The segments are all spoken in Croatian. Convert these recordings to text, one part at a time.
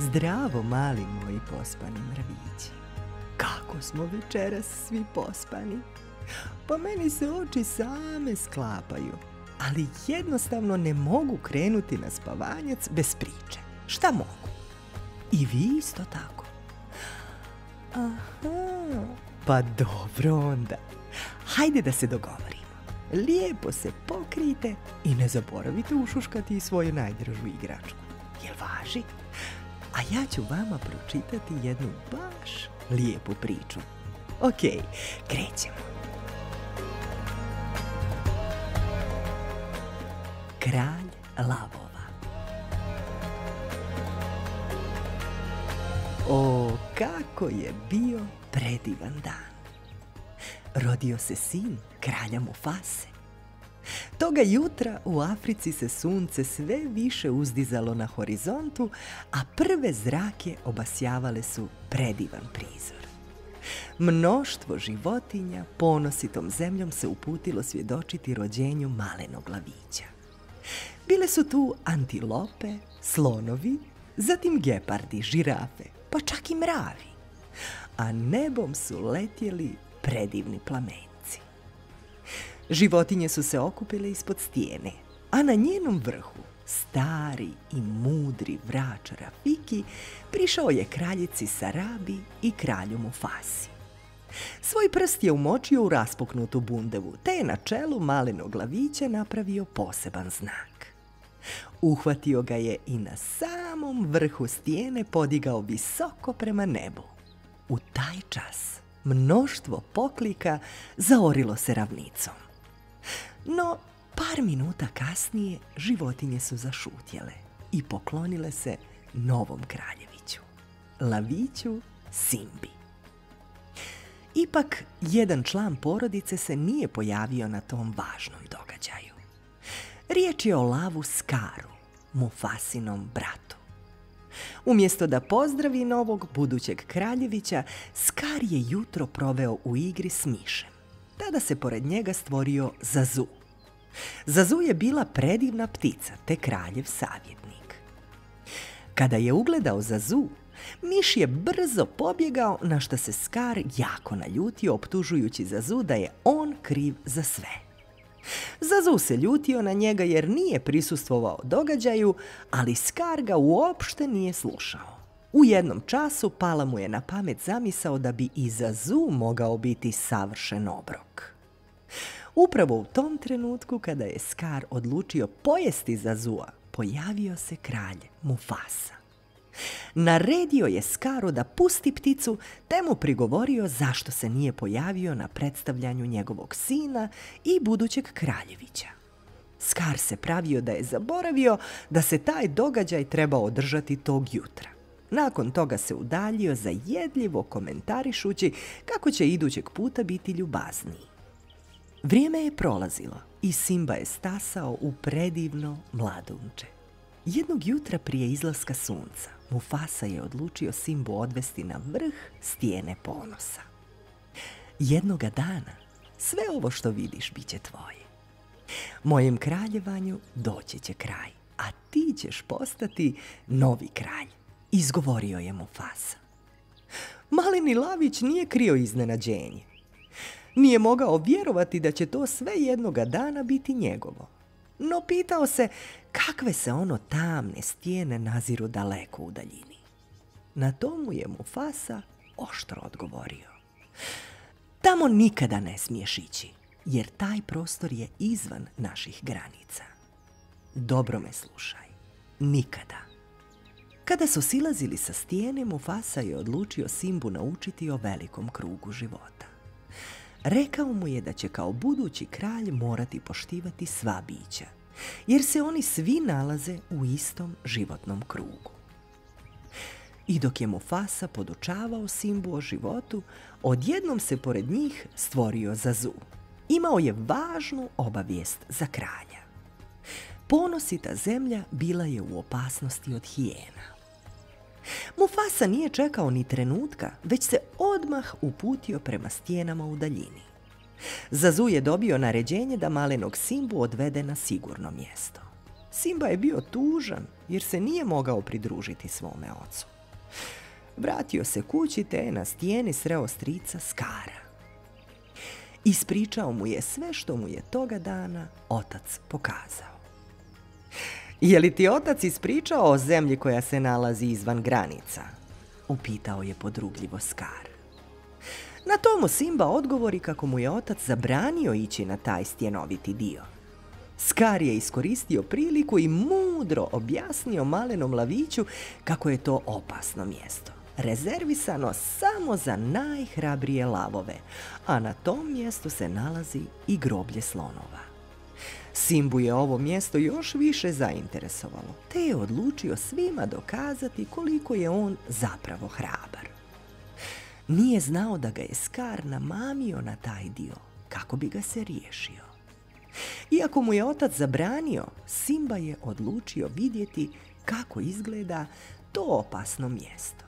Zdravo, mali moji pospani mravići. Kako smo večeras svi pospani. Po meni se oči same sklapaju, ali jednostavno ne mogu krenuti na spavanjac bez priče. Šta mogu? I vi isto tako. Aha, pa dobro onda. Hajde da se dogovorimo. Lijepo se pokrijte i ne zaboravite ušuškati svoju najdražu igračku. Jel važi? A ja ću vama pročitati jednu baš lijepu priču. Ok, krećemo. Kralj lavova. O, kako je bio predivan dan. Rodio se sin kralja Mufase. Toga jutra u Africi se sunce sve više uzdizalo na horizontu, a prve zrake obasjavale su predivan prizor. Mnoštvo životinja ponositom zemljom se uputilo svjedočiti rođenju malenog lavića. Bile su tu antilope, slonovi, zatim gepardi, žirafe, pa čak i mravi. A nebom su letjeli predivni plamenci. Životinje su se okupile ispod stijene, a na njenom vrhu, stari i mudri vrač Rafiki, prišao je kraljici Sarabi i kralju Mufasi. Svoj prst je umočio u raspuknutu bundevu, te je na čelu malenog lavića napravio poseban znak. Uhvatio ga je i na samom vrhu stijene podigao visoko prema nebu. U taj čas mnoštvo poklika zaorilo se ravnicom. No, par minuta kasnije životinje su zašutjele i poklonile se novom kraljeviću, laviću Simbi. Ipak, jedan član porodice se nije pojavio na tom važnom događaju. Riječ je o lavu Skaru, Mufasinom bratu. Umjesto da pozdravi novog budućeg kraljevića, Skar je jutro proveo u igri s mišem. Tada se pored njega stvorio Zazu. Zazu je bila predivna ptica, te kraljev savjetnik. Kada je ugledao Zazu, miš je brzo pobjegao, na što se Skar jako naljutio, optužujući Zazu da je on kriv za sve. Zazu se ljutio na njega jer nije prisustvovao događaju, ali Skar ga uopšte nije slušao. U jednom času pala mu je na pamet zamisao da bi i Zazu mogao biti savršen obrok. Upravo u tom trenutku kada je Skar odlučio pojesti Zazua, pojavio se kralj Mufasa. Naredio je Skaru da pusti pticu, te mu prigovorio zašto se nije pojavio na predstavljanju njegovog sina i budućeg kraljevića. Skar se pravio da je zaboravio da se taj događaj treba održati tog jutra. Nakon toga se udaljio zajedljivo komentarišući kako će idućeg puta biti ljubazniji. Vrijeme je prolazilo i Simba je stasao u predivno mladunče. Jednog jutra prije izlaska sunca, Mufasa je odlučio Simbu odvesti na vrh stijene ponosa. Jednoga dana sve ovo što vidiš bit će tvoje. Mojem kraljevanju doći će kraj, a ti ćeš postati novi kralj, izgovorio je Mufasa. Maleni lavić nije krio iznenađenje. Nije mogao vjerovati da će to sve jednoga dana biti njegovo. No pitao se kakve se ono tamne stijene naziru daleko u daljini. Na to mu je Mufasa oštro odgovorio. Tamo nikada ne smiješ ići, jer taj prostor je izvan naših granica. Dobro me slušaj, nikada. Kada su silazili sa stijene, Mufasa je odlučio Simbu naučiti o velikom krugu života. Rekao mu je da će kao budući kralj morati poštivati sva bića, jer se oni svi nalaze u istom životnom krugu. I dok je Mufasa podučavao Simbu o životu, odjednom se pored njih stvorio Zazu. Imao je važnu obavijest za kralja. Ponosita zemlja bila je u opasnosti od hijena. Mufasa nije čekao ni trenutka, već se odmah uputio prema stijenama u daljini. Zazu je dobio naređenje da malenog Simbu odvede na sigurno mjesto. Simba je bio tužan jer se nije mogao pridružiti svome ocu. Vratio se kući te je na stijeni sreo strica Skara. Ispričao mu je sve što mu je toga dana otac pokazao. Je li ti otac ispričao o zemlji koja se nalazi izvan granica? Upitao je podrugljivo Skar. Na to mu Simba odgovori kako mu je otac zabranio ići na taj stjenoviti dio. Skar je iskoristio priliku i mudro objasnio malenom laviću kako je to opasno mjesto, rezervisano samo za najhrabrije lavove, a na tom mjestu se nalazi i groblje slonova. Simbu je ovo mjesto još više zainteresovalo, te je odlučio svima dokazati koliko je on zapravo hrabar. Nije znao da ga je Skar namamio na taj dio, kako bi ga se riješio. Iako mu je otac zabranio, Simba je odlučio vidjeti kako izgleda to opasno mjesto.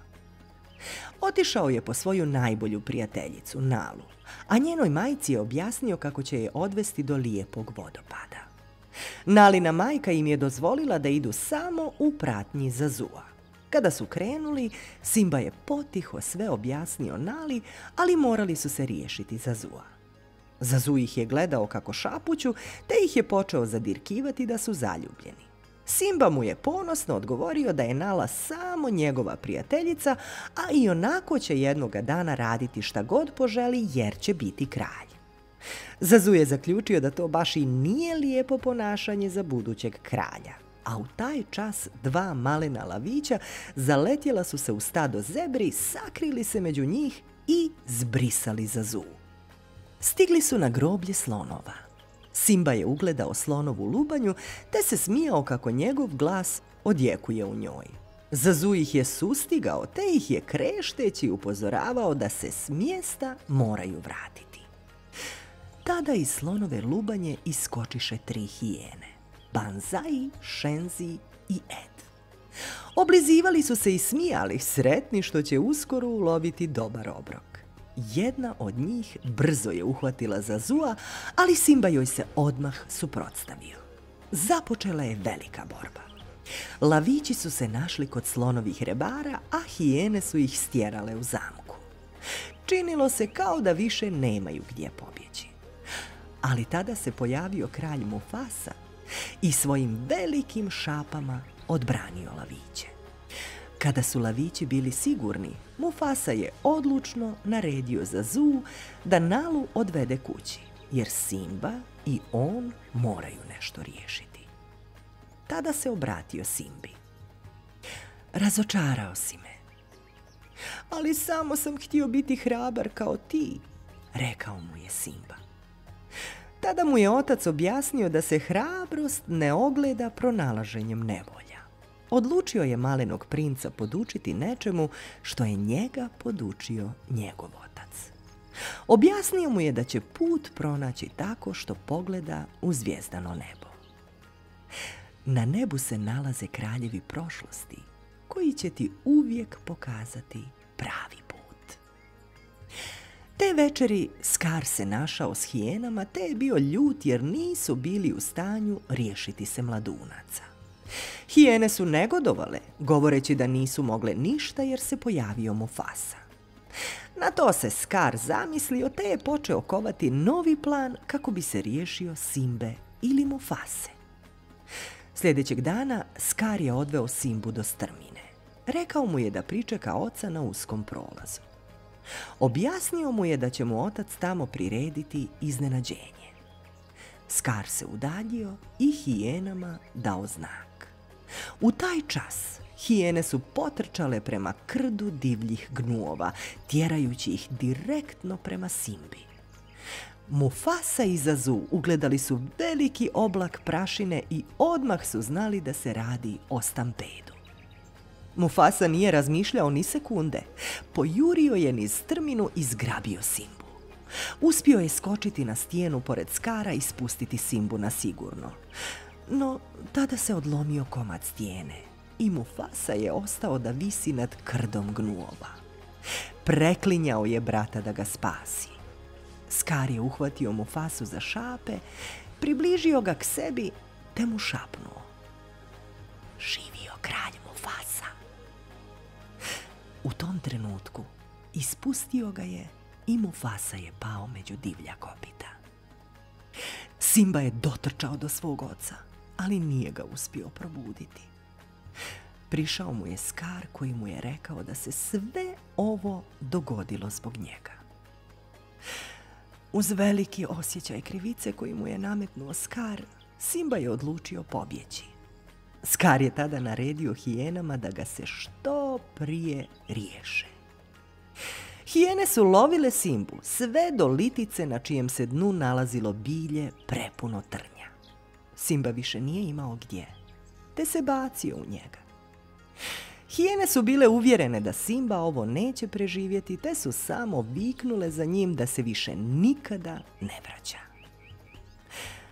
Otišao je po svoju najbolju prijateljicu, Nalu, a njenoj majci je objasnio kako će je odvesti do lijepog vodopada. Nalina majka im je dozvolila da idu samo u pratnji Zazua. Kada su krenuli, Simba je potiho sve objasnio Nali, ali morali su se riješiti Zazua. Zazu ih je gledao kako šapuću, te ih je počeo zadirkivati da su zaljubljeni. Simba mu je ponosno odgovorio da je Nala samo njegova prijateljica, a i onako će jednoga dana raditi šta god poželi jer će biti kralj. Zazu je zaključio da to baš i nije lijepo ponašanje za budućeg kralja, a u taj čas dva malena lavića zaletjela su se u stado zebri, sakrili se među njih i zbrisali Zazu. Stigli su na groblje slonova. Simba je ugledao slonovu lubanju te se smijao kako njegov glas odjekuje u njoj. Zazu ih je sustigao te ih je krešteći upozoravao da se s mjesta moraju vratiti. Tada iz slonove lubanje iskočiše 3 hijene: Banzai, Šenzi i Ed. Oblizivali su se i smijali, sretni što će uskoro uloviti dobar obrok. Jedna od njih brzo je uhvatila Zazua, ali Simba joj se odmah suprotstavio. Započela je velika borba. Lavići su se našli kod slonovih rebara, a hijene su ih stjerale u zamku. Činilo se kao da više nemaju gdje pobjeći. Ali tada se pojavio kralj Mufasa i svojim velikim šapama odbranio laviće. Kada su lavići bili sigurni, Mufasa je odlučno naredio Zazu da Nalu odvede kući, jer Simba i on moraju nešto riješiti. Tada se obratio Simbi. Razočarao si me. Ali samo sam htio biti hrabar kao ti, rekao mu je Simba. Tada mu je otac objasnio da se hrabrost ne ogleda pronalaženjem nevolja. Odlučio je malenog princa podučiti nečemu što je njega podučio njegov otac. Objasnio mu je da će put pronaći tako što pogleda u zvijezdano nebo. Na nebu se nalaze kraljevi prošlosti koji će ti uvijek pokazati pravi put. Te večeri Skar se našao s hijenama te je bio ljut jer nisu bili u stanju riješiti se mladunaca. Hijene su negodovale, govoreći da nisu mogle ništa jer se pojavio Mufasa. Na to se Skar zamislio te je počeo kovati novi plan kako bi se riješio Simbe ili Mufase. Sljedećeg dana Skar je odveo Simbu do strmine. Rekao mu je da pričeka oca na uskom prolazu. Objasnio mu je da će mu otac tamo prirediti iznenađenje. Skar se udaljio i hijenama dao znak. U taj čas hijene su potrčale prema krdu divljih gnuova, tjerajući ih direktno prema Simbi. Mufasa i Zazu ugledali su veliki oblak prašine i odmah su znali da se radi o stampedu. Mufasa nije razmišljao ni sekunde. Pojurio je niz strminu i zgrabio Simbu. Uspio je skočiti na stijenu pored Skara i spustiti Simbu na sigurno. No, tada se odlomio komad stijene i Mufasa je ostao da visi nad krdom gnuova. Preklinjao je brata da ga spasi. Skar je uhvatio Mufasu za šape, približio ga k sebi te mu šapnuo: Živio kralj Mufasa. U tom trenutku ispustio ga je i Mufasa je pao među divlja kopita. Simba je dotrčao do svog oca, ali nije ga uspio probuditi. Prišao mu je Scar koji mu je rekao da se sve ovo dogodilo zbog njega. Uz veliki osjećaj krivice koji mu je nametnuo Scar, Simba je odlučio pobjeći. Scar je tada naredio hijenama da ga se što prije riješe. Hijene su lovile Simbu sve do litice na čijem se dnu nalazilo bilje prepuno trnja. Simba više nije imao gdje, te se bacio u njega. Hijene su bile uvjerene da Simba ovo neće preživjeti, te su samo viknule za njim da se više nikada ne vraća.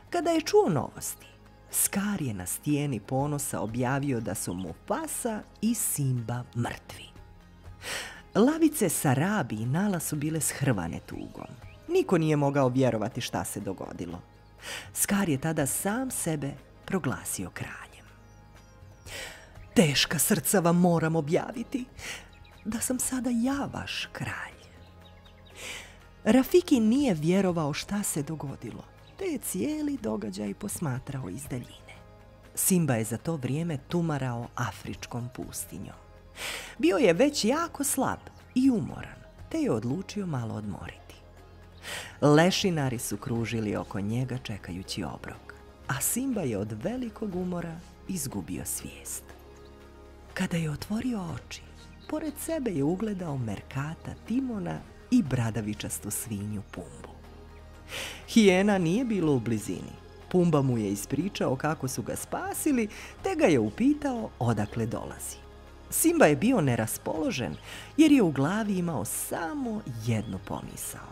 Kada je čuo novosti, Scar je na stijeni ponosa objavio da su Mufasa i Simba mrtvi. Lavice Sarabi i Nala su bile shrvane tugom. Niko nije mogao vjerovati šta se dogodilo. Scar je tada sam sebe proglasio kraljem. Teška srca vam moram objaviti da sam sada ja vaš kralj. Rafiki nije vjerovao šta se dogodilo, te je cijeli događaj posmatrao iz daljine. Simba je za to vrijeme tumarao afričkom pustinjom. Bio je već jako slab i umoran, te je odlučio malo odmoriti. Lešinari su kružili oko njega čekajući obrok, a Simba je od velikog umora izgubio svijest. Kada je otvorio oči, pored sebe je ugledao Merkata Timona i bradavičastu svinju Pumbu. Hijena nije bilo u blizini. Pumba mu je ispričao kako su ga spasili, te ga je upitao odakle dolazi. Simba je bio neraspoložen jer je u glavi imao samo jednu pomisao,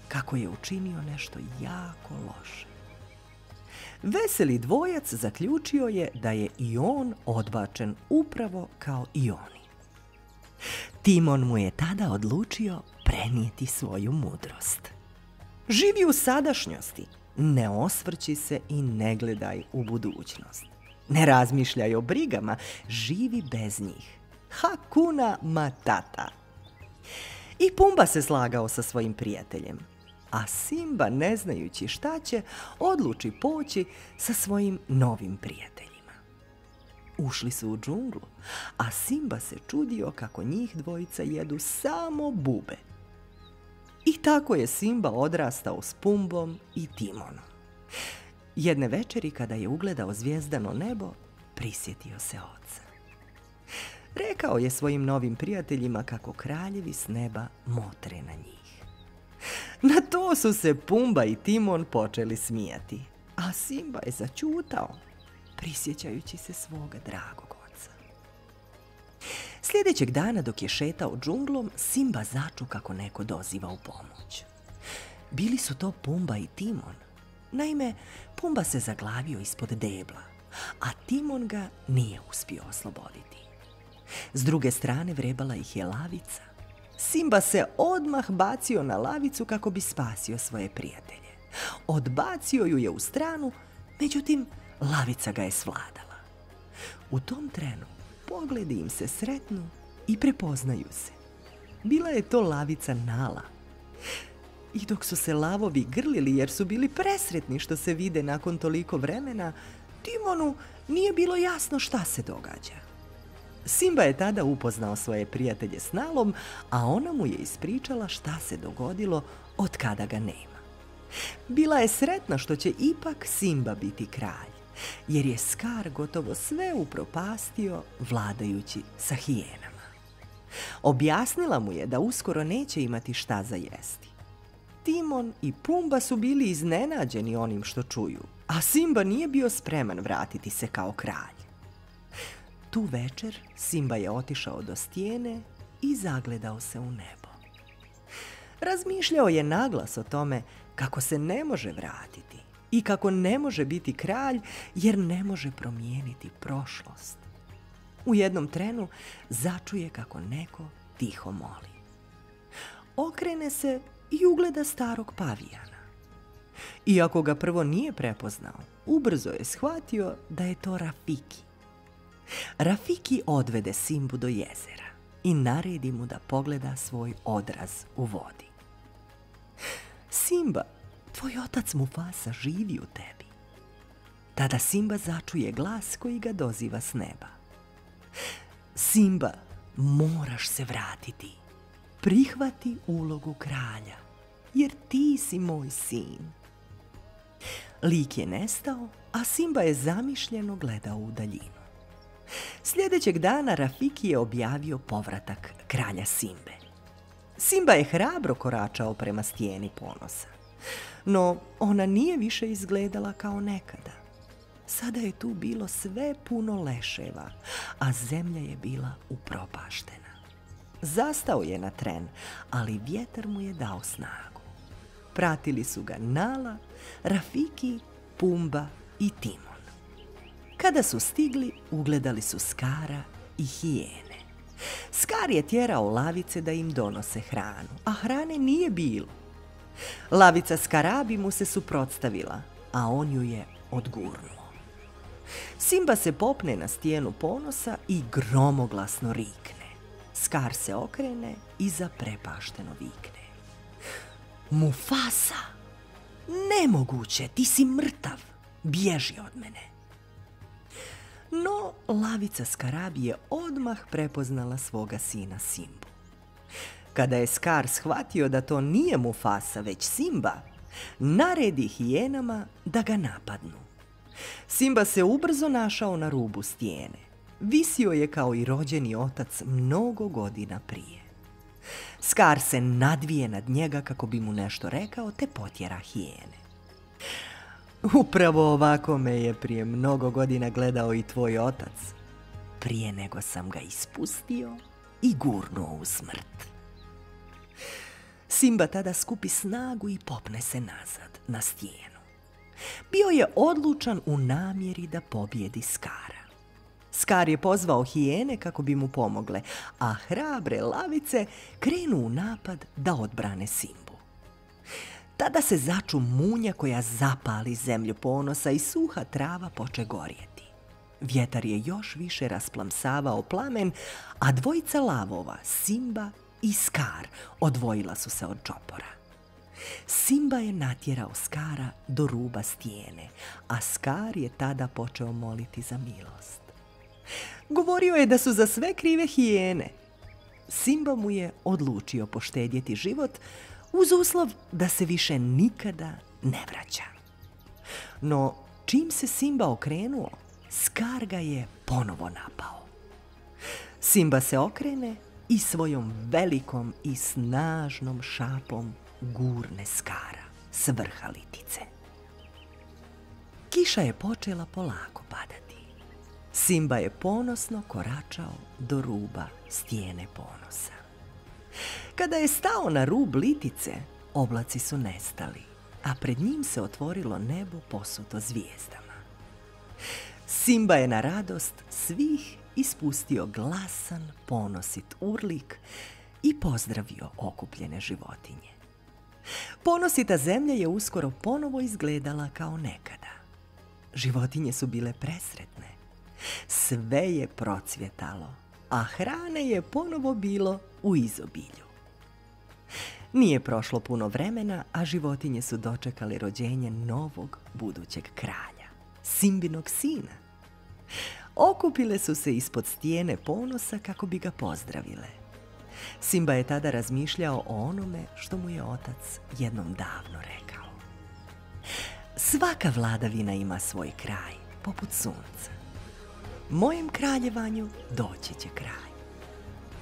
kako je učinio nešto jako loše. Veseli dvojac zaključio je da je i on odbačen upravo kao i oni. Timon mu je tada odlučio prenijeti svoju mudrost. Živi u sadašnjosti, ne osvrći se i ne gledaj u budućnost. Ne razmišljaj o brigama, živi bez njih. Hakuna Matata. I Pumba se slagao sa svojim prijateljem, a Simba, ne znajući šta će, odluči poći sa svojim novim prijateljima. Ušli su u džunglu, a Simba se čudio kako njih dvojica jedu samo bube. I tako je Simba odrastao s Pumbom i Timonom. Jedne večeri kada je ugledao zvijezdano nebo, prisjetio se oca. Rekao je svojim novim prijateljima kako kraljevi s neba motre na njih. Na to su se Pumba i Timon počeli smijati, a Simba je zaćutao, prisjećajući se svoga dragog oca. Sljedećeg dana dok je šetao džunglom, Simba začu kako neko doziva u pomoć. Bili su to Pumba i Timon. Naime, Pumba se zaglavio ispod debla, a Timon ga nije uspio osloboditi. S druge strane vrebala ih je lavica. Simba se odmah bacio na lavicu kako bi spasio svoje prijatelje. Odbacio ju je u stranu, međutim, lavica ga je svladala. U tom trenu pogledi im se sretnu i prepoznaju se. Bila je to lavica Nala. I dok su se lavovi grlili jer su bili presretni što se vide nakon toliko vremena, Timonu nije bilo jasno šta se događa. Simba je tada upoznao svoje prijatelje s Nalom, a ona mu je ispričala šta se dogodilo od kada ga nema. Bila je sretna što će ipak Simba biti kralj, jer je Scar gotovo sve upropastio vladajući sa hijenama. Objasnila mu je da uskoro neće imati šta za jesti. Timon i Pumba su bili iznenađeni onim što čuju, a Simba nije bio spreman vratiti se kao kralj. Tu večer Simba je otišao do stijene i zagledao se u nebo. Razmišljao je naglas o tome kako se ne može vratiti i kako ne može biti kralj jer ne može promijeniti prošlost. U jednom trenu začuje kako neko tiho moli. Okrene se i ugleda starog pavijana. Iako ga prvo nije prepoznao, ubrzo je shvatio da je to Rafiki. Rafiki odvede Simbu do jezera. i naredi mu da pogleda svoj odraz u vodi. Simba, tvoj otac Mufasa živi u tebi. Tada Simba začuje glas koji ga doziva s neba. Simba, moraš se vratiti. Prihvati ulogu kralja, jer ti si moj sin. Lik je nestao, a Simba je zamišljeno gledao u daljinu. Sljedećeg dana Rafiki je objavio povratak kralja Simbe. Simba je hrabro koračao prema stijeni ponosa, no ona nije više izgledala kao nekada. Sada je tu bilo sve puno leševa, a zemlja je bila upropaštena. Zastao je na tren, ali vjetar mu je dao snagu. Pratili su ga Nala, Rafiki, Pumba i Timon. Kada su stigli, ugledali su Skara i hijene. Skar je tjerao lavice da im donose hranu, a hrane nije bilo. Lavica Skarabi mu se suprotstavila, a on ju je odgurnuo. Simba se popne na stijenu ponosa i gromoglasno rikne. Skar se okrene i zaprepašteno vikne. Mufasa! Nemoguće, ti si mrtav! Bježi od mene! No, lavica Skarabi je odmah prepoznala svoga sina Simbu. Kada je Skar shvatio da to nije Mufasa, već Simba, naredi hijenama da ga napadnu. Simba se ubrzo našao na rubu stijene. Visio je kao i rođeni otac mnogo godina prije. Skar se nadvije nad njega kako bi mu nešto rekao, te potjera hijene. Upravo ovako me je prije mnogo godina gledao i tvoj otac, prije nego sam ga ispustio i gurnuo u smrt. Simba tada skupi snagu i popne se nazad na stijenu. Bio je odlučan u namjeri da pobjedi Skara. Skar je pozvao hijene kako bi mu pomogle, a hrabre lavice krenu u napad da odbrane Simbu. Tada se začu munja koja zapali zemlju ponosa i suha trava poče gorjeti. Vjetar je još više rasplamsavao plamen, a dvojica lavova, Simba i Skar, odvojila su se od čopora. Simba je natjerao Skara do ruba stijene, a Skar je tada počeo moliti za milost. Govorio je da su za sve krive hijene. Simba mu je odlučio poštedjeti život uz uslov da se više nikada ne vraća. No, čim se Simba okrenuo, Skar ga je ponovo napao. Simba se okrene i svojom velikom i snažnom šapom gurne Skara s vrha litice. Kiša je počela polako padati. Simba je ponosno koračao do ruba stijene ponosa. Kada je stao na rub litice, oblaci su nestali, a pred njim se otvorilo nebo posuto zvijezdama. Simba je na radost svih ispustio glasan, ponosit urlik i pozdravio okupljene životinje. Ponosita zemlja je uskoro ponovo izgledala kao nekada. Životinje su bile presretne. Sve je procvjetalo, a hrane je ponovo bilo u izobilju. Nije prošlo puno vremena, a životinje su dočekali rođenje novog budućeg kralja, Simbinog sina. Okupile su se ispod stijene ponosa kako bi ga pozdravile. Simba je tada razmišljao o onome što mu je otac jednom davno rekao. Svaka vladavina ima svoj kraj, poput sunca. Mojem kraljevanju doći će kraj.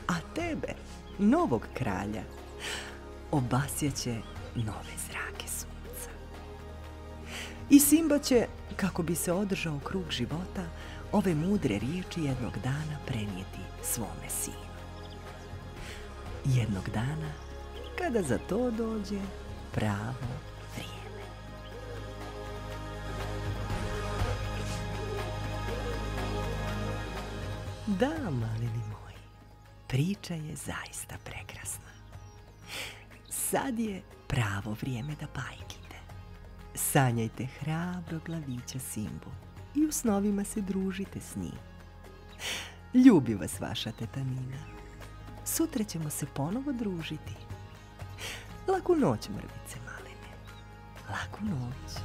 A tebe, novog kralja, obasjaće nove zrake sunca. I Simba će, kako bi se održao krug života, ove mudre riječi jednog dana prenijeti svome sinu. Jednog dana, kada za to dođe pravo vrijeme. Da, maleni moji, priča je zaista prekrasna. Sad je pravo vrijeme da bajkite. Sanjajte hrabrog glavića Simbu i u snovima se družite s njim. Ljubi vas vaša teta Nina. Sutra ćemo se ponovo družiti. Laku noć, mrvice malene. Laku noć.